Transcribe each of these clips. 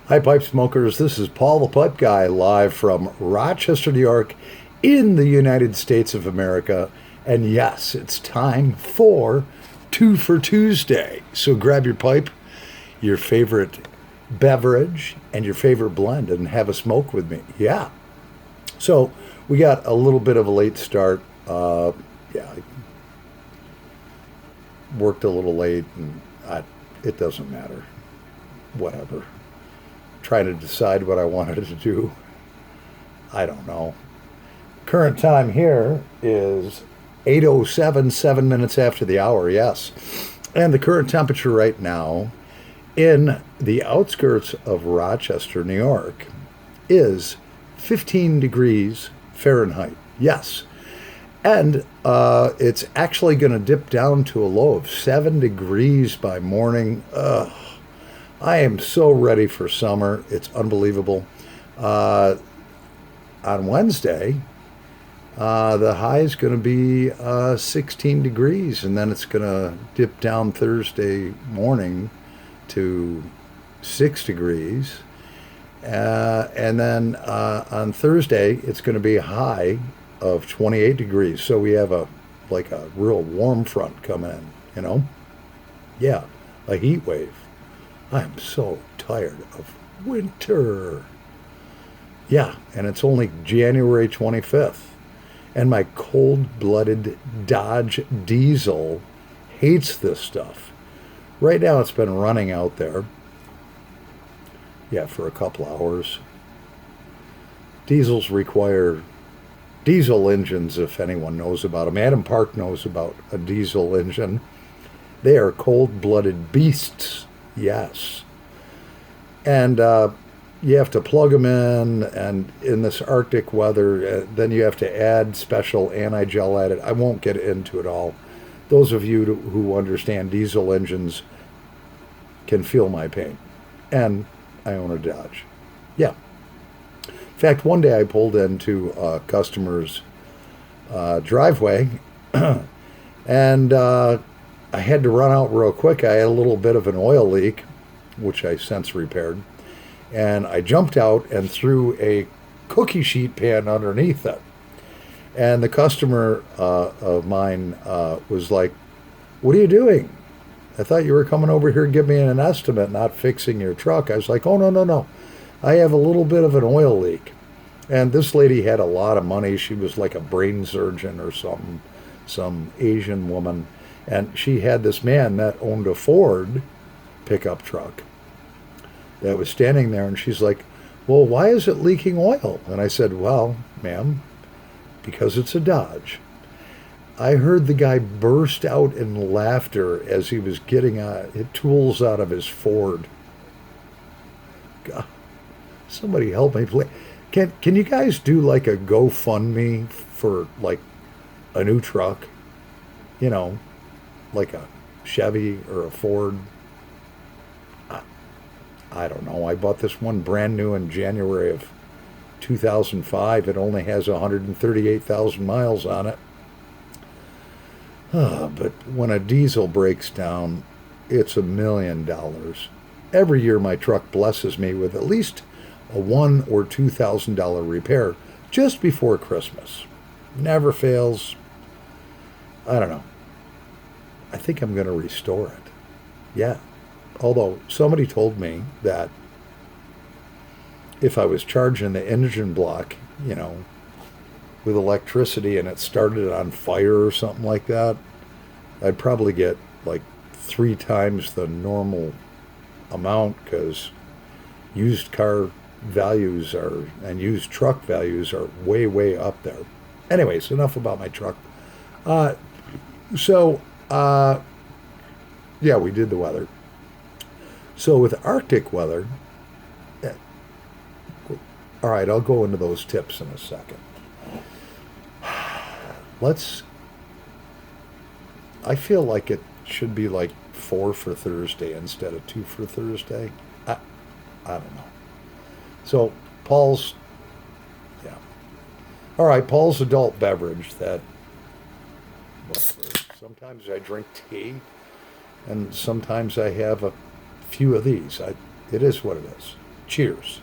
Hi, Pipe Smokers. This is Paul the Pipe Guy live from Rochester, New York, in the United States of America. And yes, it's time for Two for Tuesday. So grab your pipe, your favorite beverage, and your favorite blend and have a smoke with me. Yeah. So we got a little bit of a late start. I worked a little late, and it doesn't matter. Whatever. Trying to decide what I wanted to do. I don't know. Current time here is 8:07, 7 minutes after the hour, yes. And the current temperature right now in the outskirts of Rochester, New York, is 15 degrees Fahrenheit. Yes. And it's actually going to dip down to a low of 7 degrees by morning. Ugh. I am so ready for summer. It's unbelievable. On Wednesday, the high is going to be 16 degrees, and then it's going to dip down Thursday morning to 6 degrees. And then on Thursday, it's going to be a high of 28 degrees. So we have a real warm front coming in, you know? Yeah, a heat wave. I'm so tired of winter. Yeah, and it's only January 25th. And my cold-blooded Dodge diesel hates this stuff. Right now it's been running out there. Yeah, for a couple hours. Diesels require diesel engines, if anyone knows about them. Adam Park knows about a diesel engine. They are cold-blooded beasts. Yes. And you have to plug them in, and in this Arctic weather, then you have to add special anti-gel additive. I won't get into it all. Those of you who understand diesel engines can feel my pain. And I own a Dodge. Yeah. In fact, one day I pulled into a customer's driveway, and I had to run out real quick. I had a little bit of an oil leak, which I since repaired. And I jumped out and threw a cookie sheet pan underneath it. And the customer of mine was like, "What are you doing? I thought you were coming over here to give me an estimate, not fixing your truck." I was like, "Oh, no, no, no. I have a little bit of an oil leak." And this lady had a lot of money. She was like a brain surgeon or something, some Asian woman. And she had this man that owned a Ford pickup truck that was standing there, and she's like, "Well, why is it leaking oil?" And I said, "Well, ma'am, because it's a Dodge." I heard the guy burst out in laughter as he was getting tools out of his Ford. God, somebody help me, please. Can you guys do like a GoFundMe for like a new truck? You know, like a Chevy or a Ford. I don't know. I bought this one brand new in January of 2005. It only has 138,000 miles on it. But when a diesel breaks down, it's $1,000,000. Every year my truck blesses me with at least a $1,000 or $2,000 repair just before Christmas. Never fails. I don't know. I think I'm going to restore it. Yeah. Although somebody told me that if I was charging the engine block, you know, with electricity and it started on fire or something like that, I'd probably get like 3 times the normal amount, because used car values and used truck values are way, way up there. Anyways, enough about my truck. Yeah, we did the weather. So with Arctic weather, all right, I'll go into those tips in a second. I feel like it should be like 4 for Thursday instead of 2 for Thursday. I don't know. So yeah. All right, Paul's adult beverage that, well, sometimes I drink tea, and sometimes I have a few of these. It is what it is. Cheers.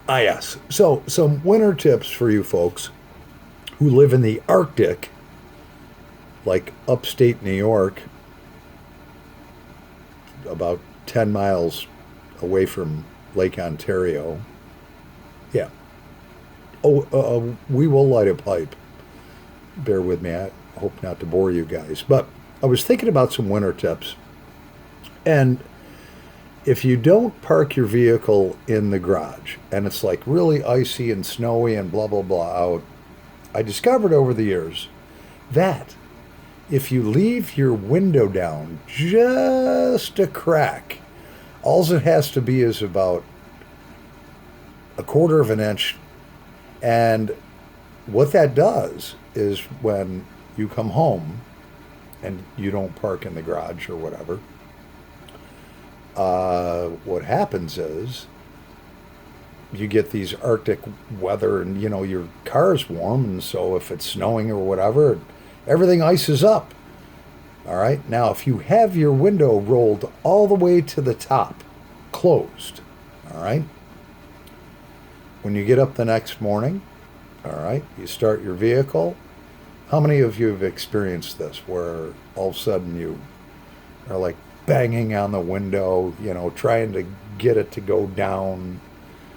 Ah, yes. So, some winter tips for you folks who live in the Arctic, like upstate New York, about 10 miles away from Lake Ontario. Yeah. Oh, we will light a pipe. Bear with me. I hope not to bore you guys. But I was thinking about some winter tips. And if you don't park your vehicle in the garage and it's like really icy and snowy and blah, blah, blah out, I discovered over the years that if you leave your window down just a crack, all it has to be is about a quarter of an inch. And what that does is when you come home and you don't park in the garage or whatever, what happens is you get these Arctic weather and, your car's warm. And so if it's snowing or whatever, everything ices up. All right. Now, if you have your window rolled all the way to the top, closed, all right, when you get up the next morning, all right, you start your vehicle. How many of you have experienced this where all of a sudden you are like banging on the window, trying to get it to go down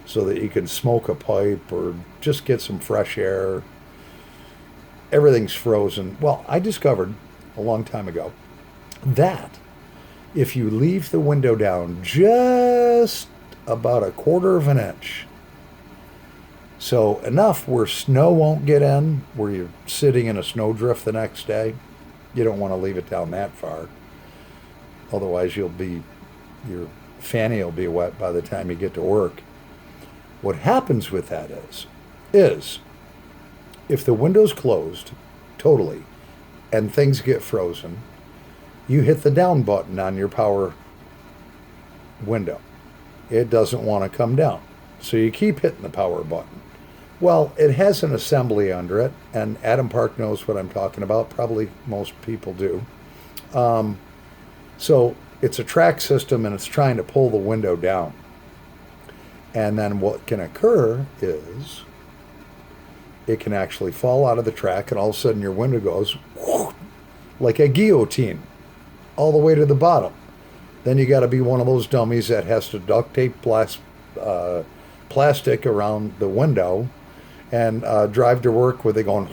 so that you can smoke a pipe or just get some fresh air? Everything's frozen. Well, I discovered a long time ago that if you leave the window down just about a quarter of an inch, so enough where snow won't get in, where you're sitting in a snowdrift the next day, you don't want to leave it down that far. Otherwise, your fanny will be wet by the time you get to work. What happens with that is if the window's closed totally and things get frozen, you hit the down button on your power window. It doesn't want to come down. So you keep hitting the power button. Well, it has an assembly under it, and Adam Park knows what I'm talking about. Probably most people do. So it's a track system, and it's trying to pull the window down. And then what can occur is it can actually fall out of the track, and all of a sudden your window goes whoosh, like a guillotine all the way to the bottom. Then you got to be one of those dummies that has to duct tape plastic around the window and drive to work where they're going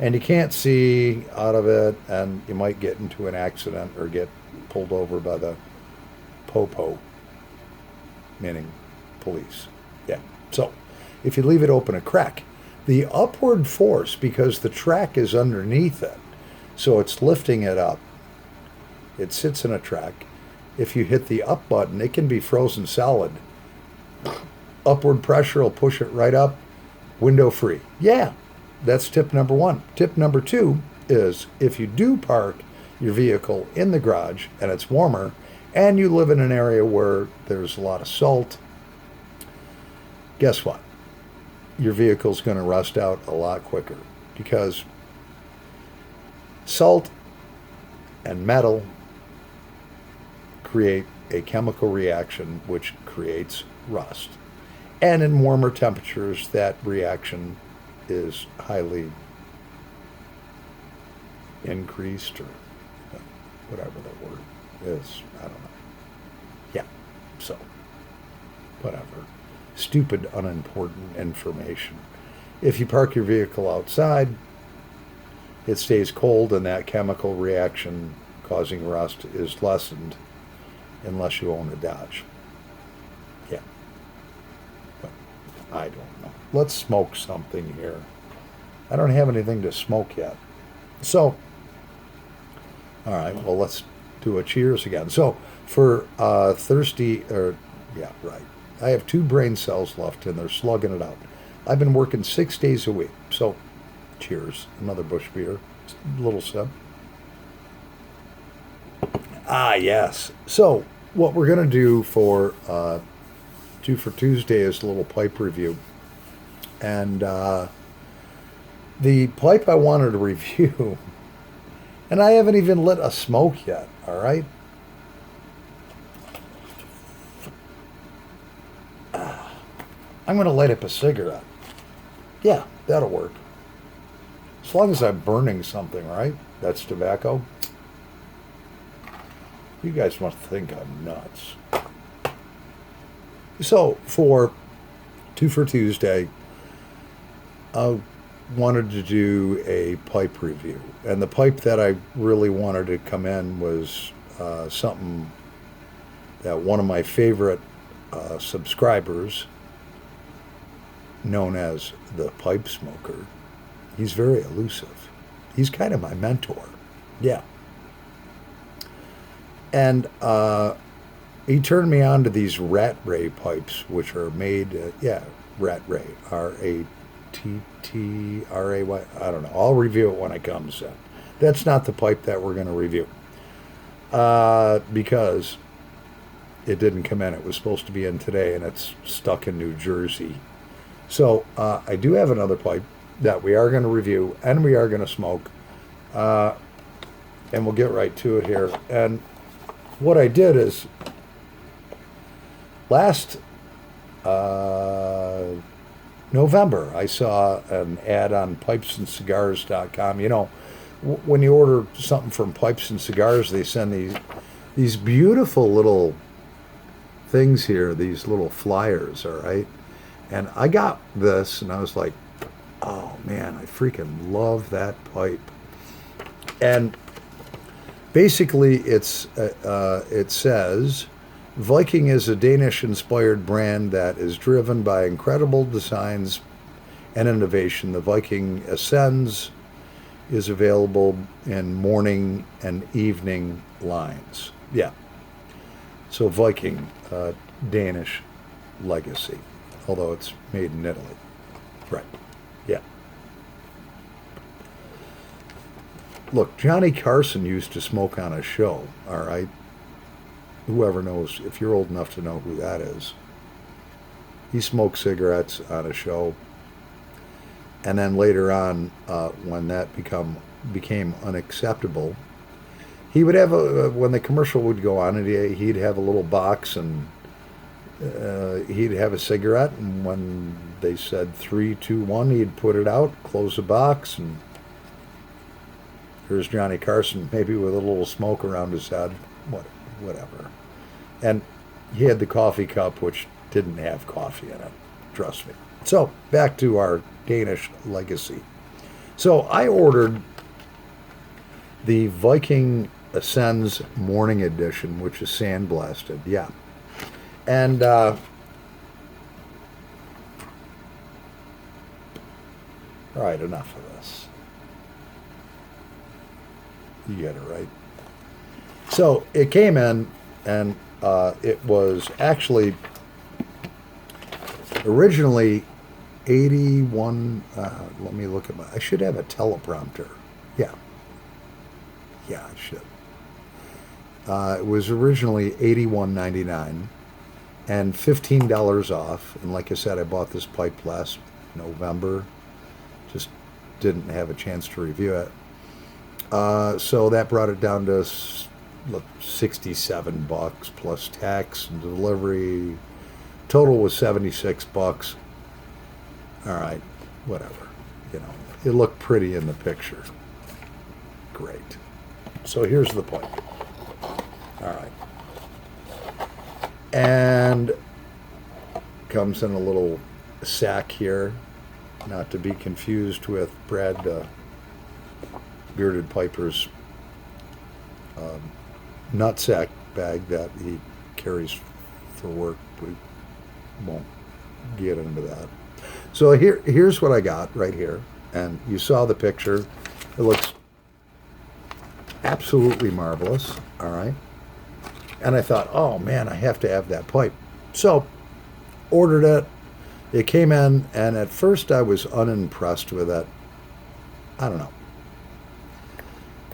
and you can't see out of it, and you might get into an accident or get pulled over by the popo, meaning police. Yeah. So if you leave it open a crack, the upward force, because the track is underneath it, so it's lifting it up. It sits in a track. If you hit the up button, it can be frozen solid. Upward pressure will push it right up, window free. Yeah, that's tip number one. Tip number two is if you do park your vehicle in the garage and it's warmer and you live in an area where there's a lot of salt, guess what? Your vehicle's going to rust out a lot quicker because salt and metal create a chemical reaction which creates rust. And in warmer temperatures, that reaction is highly increased, or whatever the word is. I don't know. Yeah, so, whatever. Stupid, unimportant information. If you park your vehicle outside, it stays cold, and that chemical reaction causing rust is lessened unless you own a Dodge. Yeah. But I don't know. Let's smoke something here. I don't have anything to smoke yet. So, all right, well, let's do a cheers again. So, for yeah, right. I have 2 brain cells left, and they're slugging it out. I've been working 6 days a week. So, cheers. Another bush beer. A little sip. Ah, yes. So, what we're going to do for Tuesday is a little pipe review. And the pipe I wanted to review And I haven't even lit a smoke yet, all right? I'm going to light up a cigarette. Yeah, that'll work. As long as I'm burning something, right? That's tobacco. You guys must think I'm nuts. So, for Two for Tuesday, I wanted to do a pipe review. And the pipe that I really wanted to come in was something that one of my favorite subscribers, known as the Pipe Smoker, he's very elusive. He's kind of my mentor. Yeah. And he turned me on to these Rat Ray pipes, which are made, Rat Ray, Rattray, I don't know. I'll review it when it comes in. That's not the pipe that we're going to review. Because it didn't come in. It was supposed to be in today, and it's stuck in New Jersey. So I do have another pipe that we are going to review, and we are going to smoke. And we'll get right to it here. And what I did is, last November, I saw an ad on pipesandcigars.com. You know, when you order something from Pipes and Cigars, they send these beautiful little things here, these little flyers, all right? And I got this, and I was like, oh, man, I freaking love that pipe. And basically, it says, Viking is a Danish-inspired brand that is driven by incredible designs and innovation. The Viking Ascends is available in morning and evening lines. Yeah. So Viking, Danish legacy, although it's made in Italy. Right. Yeah. Look, Johnny Carson used to smoke on a show, all right? Whoever knows, if you're old enough to know who that is. He smoked cigarettes on a show. And then later on, when that became unacceptable, he would have when the commercial would go on, and he'd have a little box, and he'd have a cigarette, and when they said 3, 2, 1, he'd put it out, close the box, and here's Johnny Carson, maybe with a little smoke around his head, whatever. And he had the coffee cup, which didn't have coffee in it, trust me. So, back to our Danish legacy. So, I ordered the Viking Ascends Morning Edition, which is sandblasted, yeah. And, all right, enough of this. You get it, right? So, it came in, and it was actually originally 81, let me look at I should have a teleprompter. Yeah, I should. It was originally $81.99 and $15 off. And like I said, I bought this pipe last November. Just didn't have a chance to review it. So that brought it down to $67 plus tax and delivery. Total was $76. All right, whatever. You know, it looked pretty in the picture. Great. So here's the point. All right. And comes in a little sack here, not to be confused with Brad Bearded Piper's nutsack bag that he carries for work. We won't get into that. So here's what I got right here, and you saw the picture. It looks absolutely marvelous, all right? And I thought, oh man, I have to have that pipe. So ordered it. It came in, and at first I was unimpressed with it. I don't know.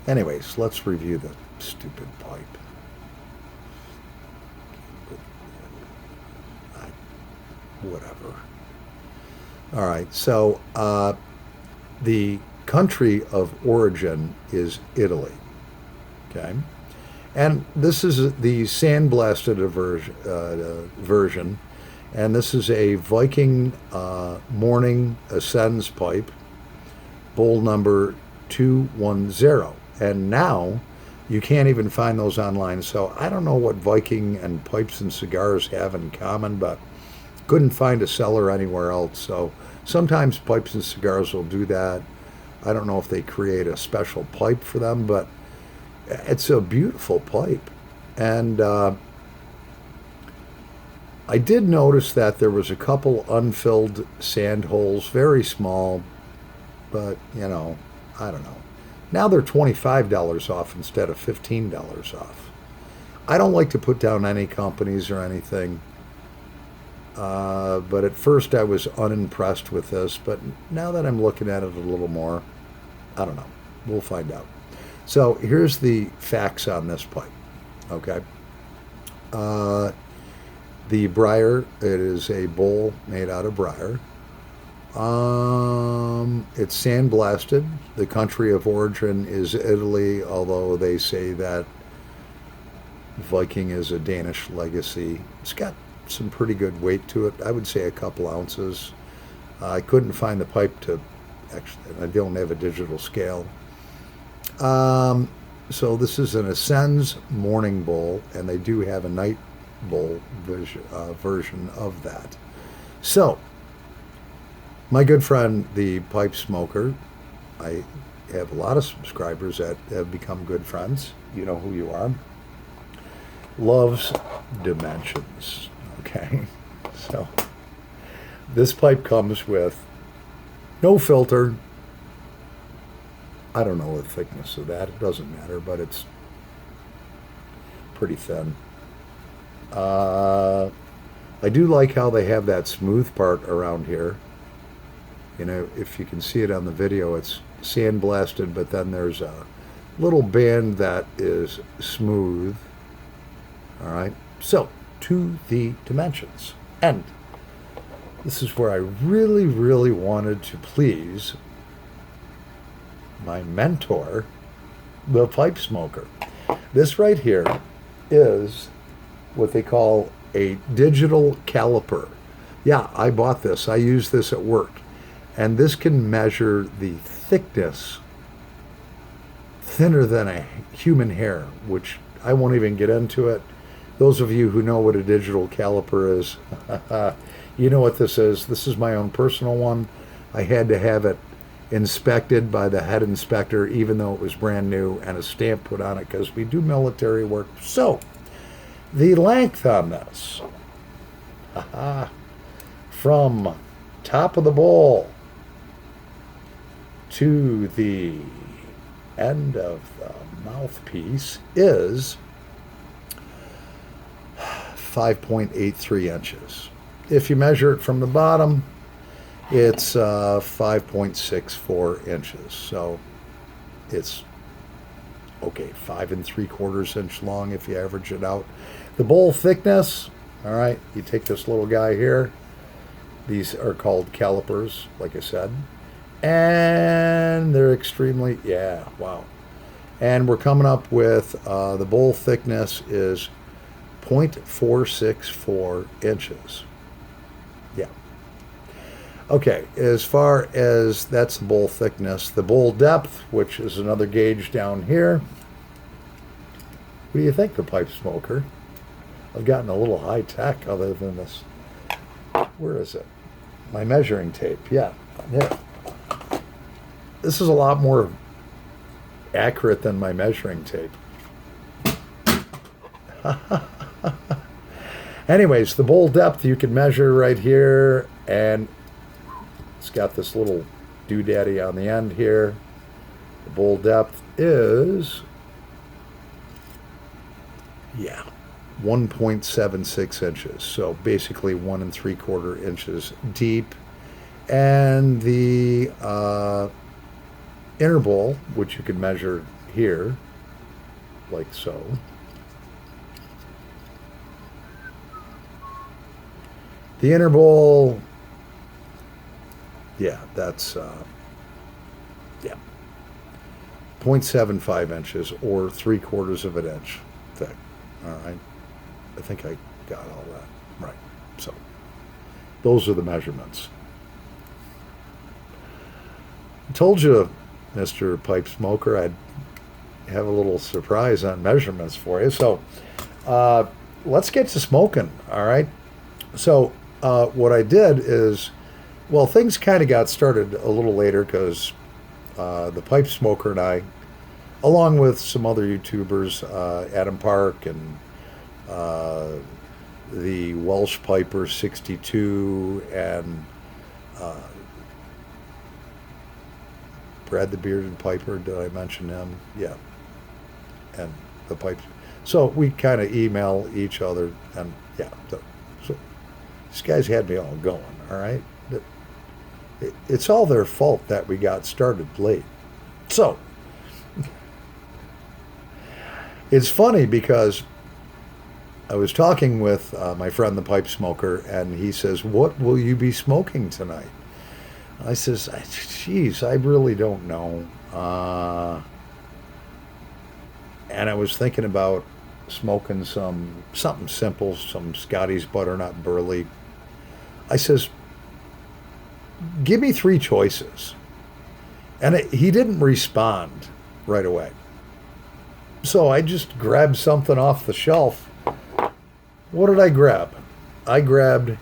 Anyways, let's review the stupid pipe. Whatever. All right, so the country of origin is Italy. Okay. And this is the sandblasted version. And this is a Viking Morning Ascends pipe, bowl number 210. And now you can't even find those online. So I don't know what Viking and pipes and cigars have in common, but couldn't find a seller anywhere else. So sometimes pipes and cigars will do that. I don't know if they create a special pipe for them, but it's a beautiful pipe. And I did notice that there was a couple unfilled sand holes, very small, but, you know, I don't know. Now they're $25 off instead of $15 off. I don't like to put down any companies or anything, but at first I was unimpressed with this, but now that I'm looking at it a little more, I don't know. We'll find out. So here's the facts on this pipe, okay? The briar, it is a bowl made out of briar. It's sandblasted. The country of origin is Italy, although they say that Viking is a Danish legacy. It's got some pretty good weight to it. I would say a couple ounces. I couldn't find the pipe to, actually, I don't have a digital scale. So this is an Ascends morning bowl, and they do have a night bowl version of that. So, my good friend, the pipe smoker, I have a lot of subscribers that have become good friends. You know who you are. Loves dimensions. Okay, so this pipe comes with no filter. I don't know the thickness of that. It doesn't matter, but it's pretty thin. I do like how they have that smooth part around here. You know, if you can see it on the video, it's sandblasted, but then there's a little band that is smooth. All right, so to the dimensions. And this is where I really, really wanted to please my mentor, the pipe smoker. This right here is what they call a digital caliper. Yeah, I bought this. I use this at work. And this can measure the thickness thinner than a human hair, which I won't even get into it. Those of you who know what a digital caliper is, you know what this is. This is my own personal one. I had to have it inspected by the head inspector, even though it was brand new, and a stamp put on it because we do military work. So, the length on this, from top of the bowl to the end of the mouthpiece is 5.83 inches. If you measure it from the bottom, it's 5.64 inches. So it's okay, 5 3/4 inch long if you average it out. The bowl thickness, all right, you take this little guy here. These are called calipers, like I said. And they're extremely, yeah, wow. And we're coming up with the bowl thickness is 0.464 inches. Yeah. Okay, as far as that's the bowl thickness, the bowl depth, which is another gauge down here. What do you think, the pipe smoker? I've gotten a little high tech other than this. Where is it? My measuring tape, yeah. This is a lot more accurate than my measuring tape. Anyways, the bowl depth you can measure right here, and it's got this little doodaddy on the end here. The bowl depth is, yeah, 1.76 inches. So basically 1 3/4 inches deep. And the inner bowl, which you can measure here, like so. The inner bowl, yeah, that's, yeah, 0.75 inches or 3/4 of an inch thick. All right. I think I got all that right. So those are the measurements. I told you, Mr. Pipe Smoker, I'd have a little surprise on measurements for you. So let's get to smoking. All right. So what I did is, well, things kind of got started a little later because the Pipe Smoker and I, along with some other YouTubers, Adam Park and the Welsh Piper 62 and Brad the Bearded Piper, did I mention him? Yeah. And the Pipes. So we kind of email each other, and yeah. So these guys had me all going, all right? It's all their fault that we got started late. So it's funny because I was talking with my friend the Pipe Smoker, and he says, "What will you be smoking tonight?" I says, "Geez, I really don't know." And I was thinking about smoking something simple, some Scotty's butternut burley. I says, "Give me 3 choices." And he didn't respond right away. So I just grabbed something off the shelf. What did I grab? I grabbed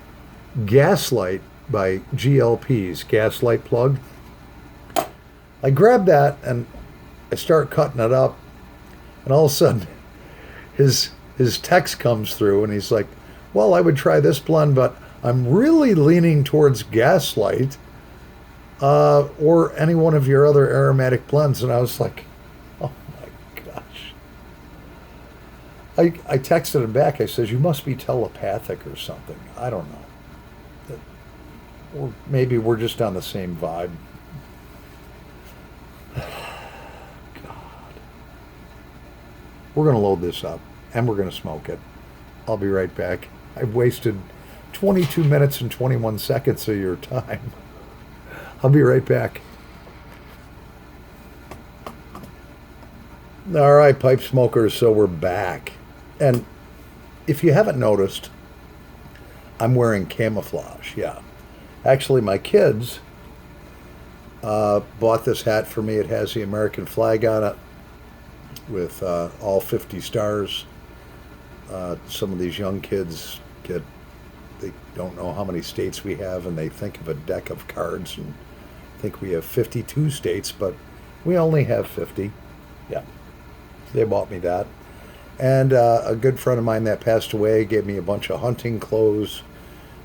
Gaslight by GLP's Gaslight Plug. I grabbed that and I start cutting it up, and all of a sudden his text comes through and he's like, "Well, I would try this blend, but I'm really leaning towards Gaslight or any one of your other aromatic blends." And I was like, oh my gosh. I texted him back. I says, "You must be telepathic or something. I don't know. Or maybe we're just on the same vibe." God. We're going to load this up and we're going to smoke it. I'll be right back. I've wasted 22 minutes and 21 seconds of your time. I'll be right back. All right, Pipe Smokers, so we're back. And if you haven't noticed, I'm wearing camouflage, yeah. Actually, my kids bought this hat for me. It has the American flag on it with all 50 stars. Some of these young kids they don't know how many states we have, and they think of a deck of cards and think we have 52 states, but we only have 50. Yeah, they bought me that. And a good friend of mine that passed away gave me a bunch of hunting clothes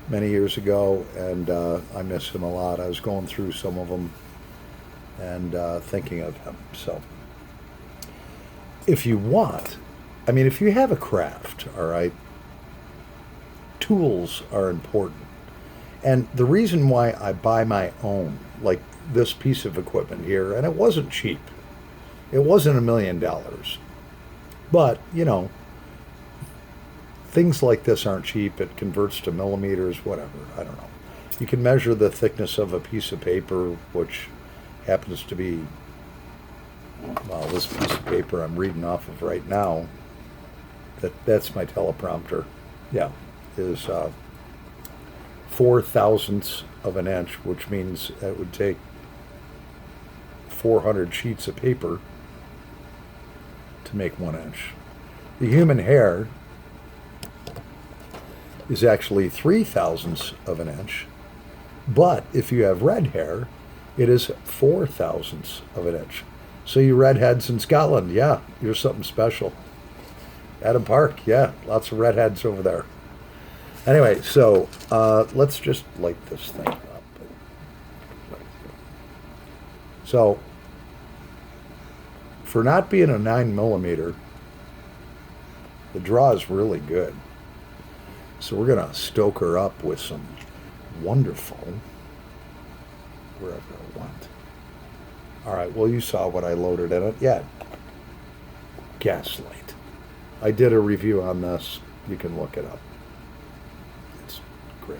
many years ago, and I miss him a lot. I was going through some of them and thinking of him. So if you want, I mean, if you have a craft, all right, tools are important. And the reason why I buy my own, like this piece of equipment here, and it wasn't cheap. It wasn't $1 million. But, you know, things like this aren't cheap. It converts to millimeters, whatever. I don't know. You can measure the thickness of a piece of paper, which happens to be, well, this piece of paper I'm reading off of right now, that's my teleprompter. Yeah, is 4 thousandths of an inch, which means it would take 400 sheets of paper to make 1 inch. The human hair is actually 3 thousandths of an inch, but if you have red hair, it is 4 thousandths of an inch. So you redheads in Scotland, yeah, you're something special. Adam Park, yeah, lots of redheads over there. Anyway, so let's just light this thing up. So, for not being a 9mm, the draw is really good. So we're going to stoke her up with some wonderful, wherever it went. All right, well, you saw what I loaded in it. Yeah, Gaslight. I did a review on this. You can look it up. It's great.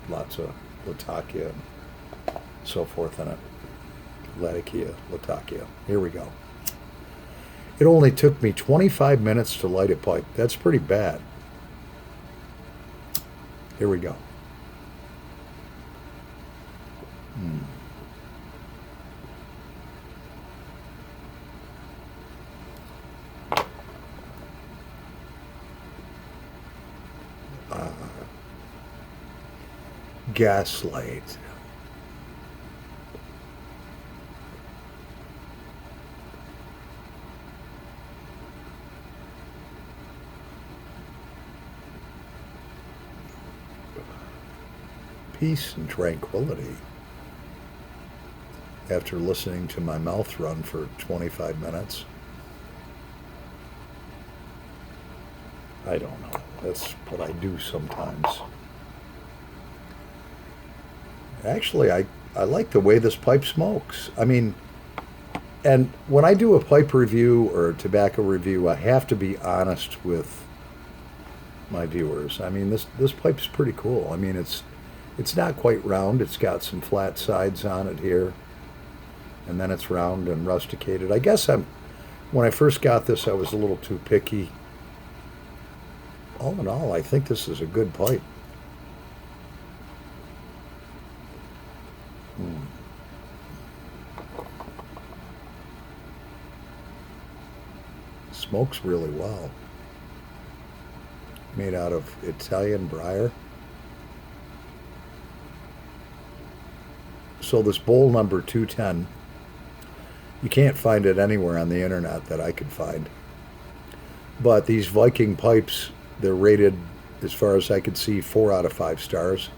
Lots of Latakia and so forth in it. Latakia, Latakia. Here we go. It only took me 25 minutes to light a pipe. That's pretty bad. Here we go. Gaslight. Peace and tranquility. After listening to my mouth run for 25 minutes. I don't know. That's what I do sometimes. Actually, I like the way this pipe smokes. I mean, and when I do a pipe review or a tobacco review, I have to be honest with my viewers. I mean, this pipe's pretty cool. I mean, it's not quite round. It's got some flat sides on it here, and then it's round and rusticated. I guess when I first got this, I was a little too picky. All in all, I think this is a good pipe. Smokes really well. Made out of Italian briar. So this bowl number 210, you can't find it anywhere on the internet that I could find. But these Viking pipes, they're rated, as far as I could see, 4 out of 5 stars.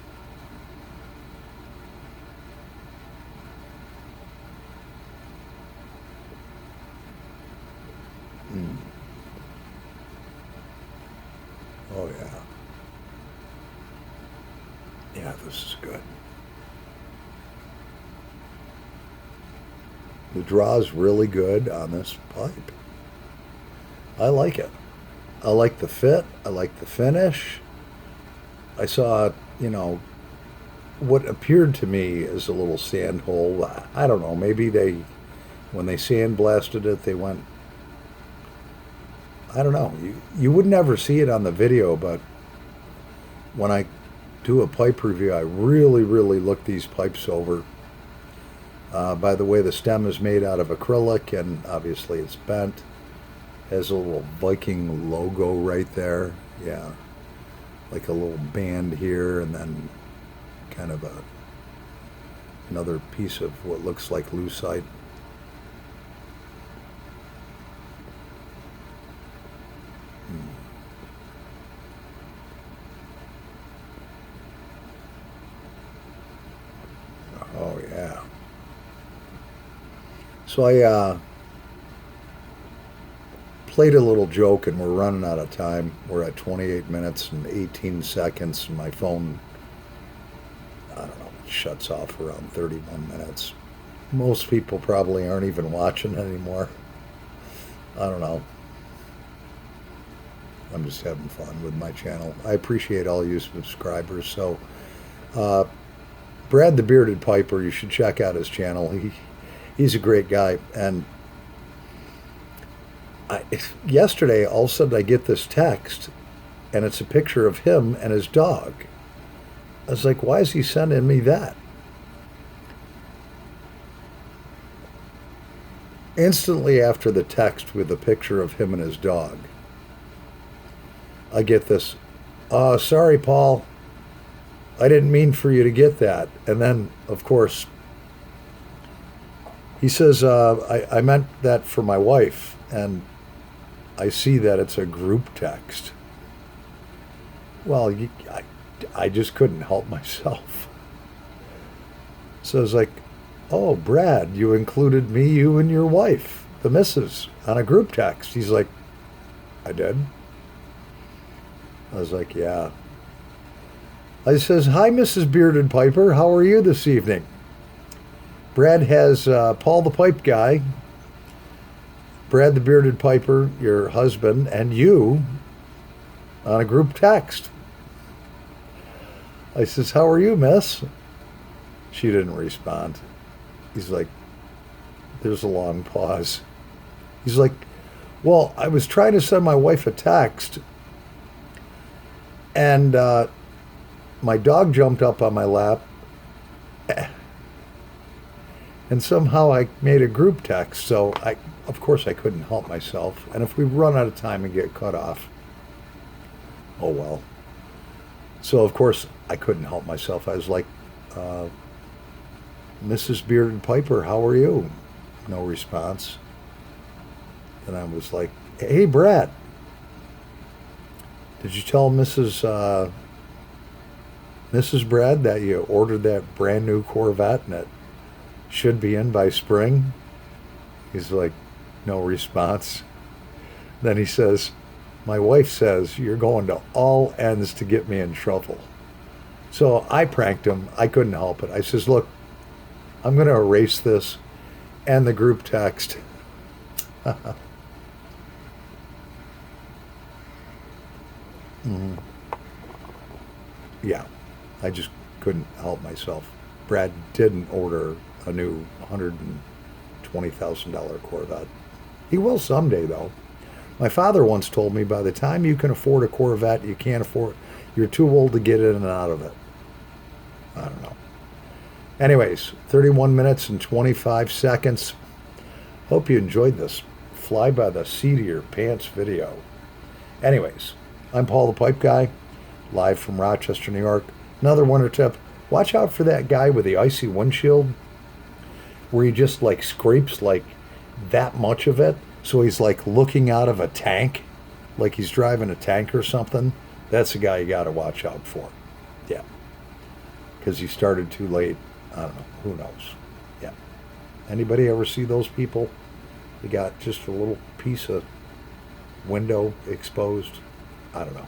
Oh, yeah. Yeah, this is good. The draw's really good on this pipe. I like it. I like the fit. I like the finish. I saw, what appeared to me as a little sand hole. I don't know. Maybe when they sandblasted it, they went, I don't know. You would never see it on the video, but when I do a pipe review, I really, really look these pipes over. By the way, the stem is made out of acrylic, and obviously it's bent. Has a little Viking logo right there. Yeah, like a little band here, and then kind of another piece of what looks like lucite. Oh yeah. So I played a little joke, and we're running out of time. We're at 28 minutes and 18 seconds, and my phone, I don't know, shuts off around 31 minutes. Most people probably aren't even watching anymore. I don't know. I'm just having fun with my channel. I appreciate all you subscribers. So, Brad the Bearded Piper, you should check out his channel. He's a great guy. And yesterday, all of a sudden, I get this text, and it's a picture of him and his dog. I was like, why is he sending me that? Instantly after the text with the picture of him and his dog, I get this, sorry, Paul, I didn't mean for you to get that. And then, of course, he says, I meant that for my wife. And I see that it's a group text. Well, I just couldn't help myself. So I was like, oh, Brad, you included me, you, and your wife, the missus, on a group text. He's like, I did. I was like, yeah. I says, hi, Mrs. Bearded Piper. How are you this evening? Brad has Paul the Pipe Guy, Brad the Bearded Piper, your husband, and you on a group text. I says, how are you, miss? She didn't respond. He's like, there's a long pause. He's like, Well, I was trying to send my wife a text, and my dog jumped up on my lap, and somehow I made a group text. So of course, I couldn't help myself. And if we run out of time and get cut off, oh well. So of course, I couldn't help myself. I was like, "Mrs. Bearded Piper, how are you?" No response. And I was like, "Hey, Brad, did you tell Mrs. Brad that you ordered that brand new Corvette and it should be in by spring?" He's like, no response. Then he says, "My wife says you're going to all ends to get me in trouble." So I pranked him. I couldn't help it. I says, "Look, I'm going to erase this and the group text." Mhm. Yeah, I just couldn't help myself. Brad didn't order a new $120,000 Corvette. He will someday, though. My father once told me by the time you can afford a Corvette, you can't afford, you're too old to get in and out of it. I don't know. Anyways, 31 minutes and 25 seconds. Hope you enjoyed this fly by the seat of your pants video. Anyways, I'm Paul the Pipe Guy, live from Rochester, New York. Another winter tip: watch out for that guy with the icy windshield where he just like scrapes like that much of it. So he's like looking out of a tank, like he's driving a tank or something. That's the guy you got to watch out for. Yeah. Because he started too late. I don't know. Who knows? Yeah. Anybody ever see those people? They got just a little piece of window exposed. I don't know.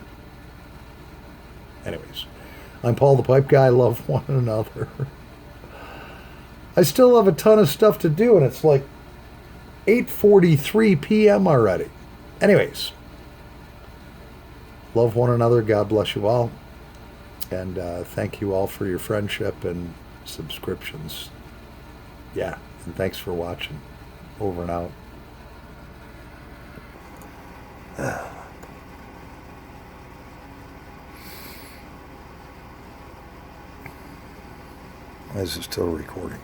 Anyways, I'm Paul the Pipe Guy. Love one another. I still have a ton of stuff to do, and it's like 8:43 p.m. already. Anyways, love one another. God bless you all. And thank you all for your friendship and subscriptions. Yeah, and thanks for watching. Over and out. This is still recording.